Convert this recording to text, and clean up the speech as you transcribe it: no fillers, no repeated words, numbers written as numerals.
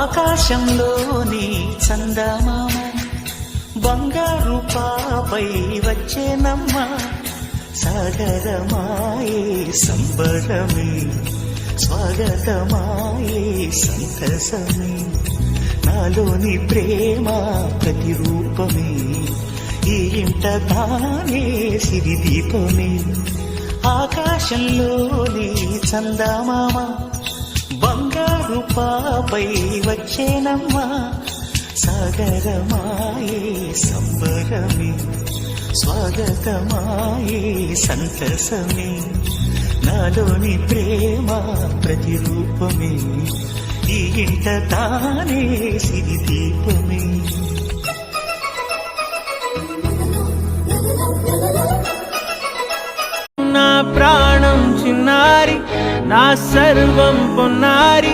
ఆకాశంలోని చందమామ బంగారు పాపై వచ్చేనమ్మ సాగరమాయే సంబరమే స్వాగతమాయే సంతసమే నాలోని ప్రేమ ప్రతిరూపమే ఈ ఇంట తానే సిరిదీపమే ఆకాశంలోని చందమామ బంగారు పాపై వచ్చేనమ్మా సాగరమాయే సంబరమే స్వాగతమాయే సంతసమే నాలోని ప్రేమ ప్రతిరూపమే ఈ ఇంట తానే సిరిదీపమే నా ప్రాణం చిన్నారి నా సర్వం పొన్నారి